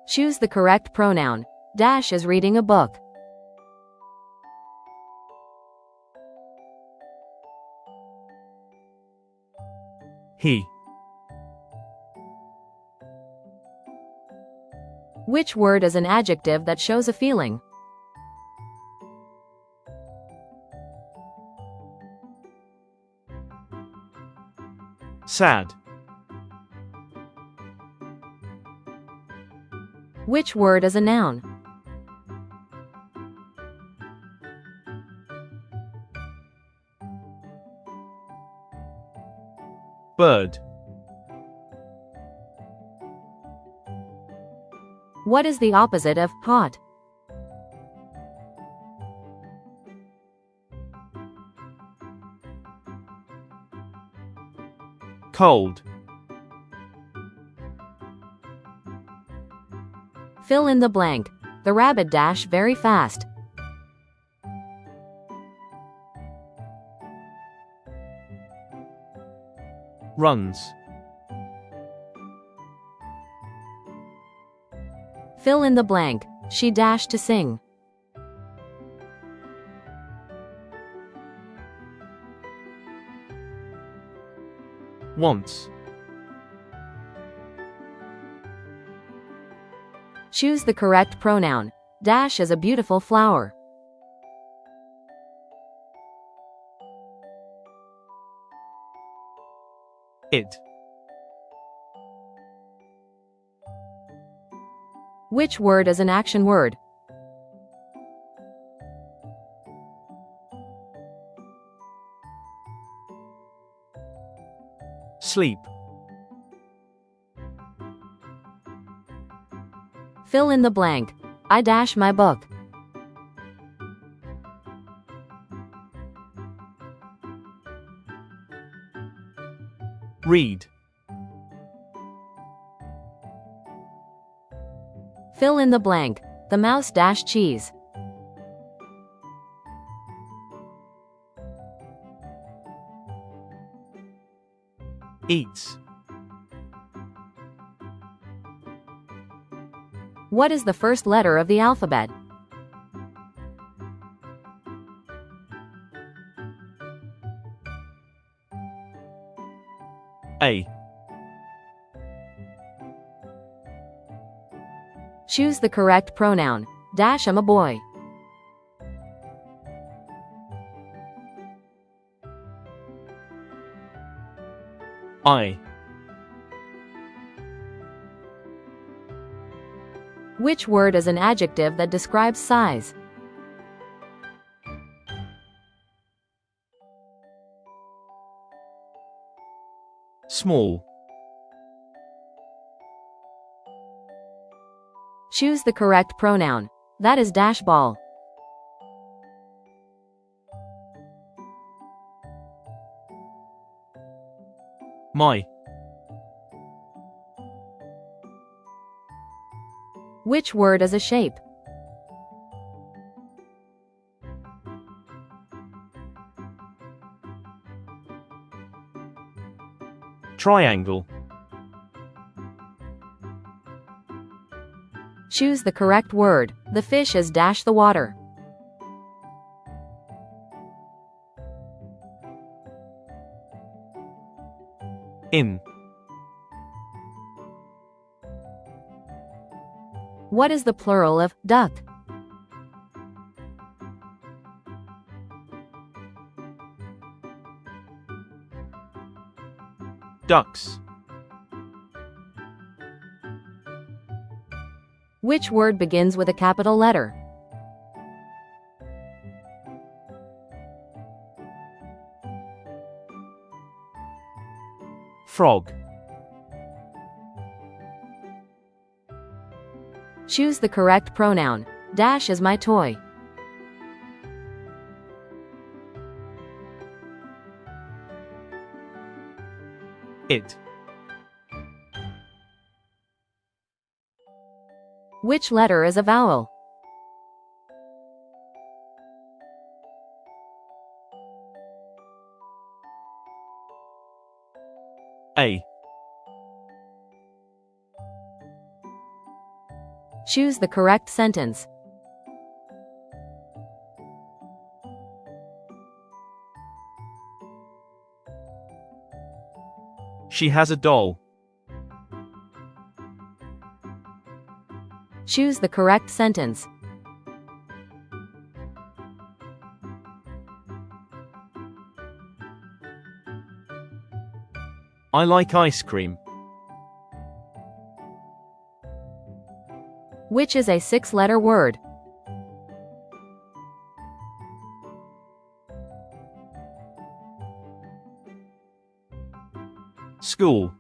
Choose the correct pronoun. Dash is reading a book. He. Which word is an adjective that shows a feeling? Sad. Which word is a noun? Bird. What is the opposite of hot? Cold. Fill in the blank. The rabbit dash very fast. Runs. Fill in the blank. She dashed to sing. Wants. Choose the correct pronoun. Dash is a beautiful flower. It. Which word is an action word? Sleep. Fill in the blank. I dash my book. Read. Fill in the blank. The mouse dash cheese. Eats. What is the first letter of the alphabet? A. Choose the correct pronoun. Dash I'm a boy. I. Which word is an adjective that describes size? Small. Choose the correct pronoun. That is dash ball. My. Which word is a shape? Triangle. Choose the correct word. The fish is dash the water. In. What is the plural of duck? Ducks. Which word begins with a capital letter? Frog. Choose the correct pronoun. Dash is my toy. It. Which letter is a vowel? A. Choose the correct sentence. She has a doll. Choose the correct sentence. I like ice cream. Which is a 6-letter word? School.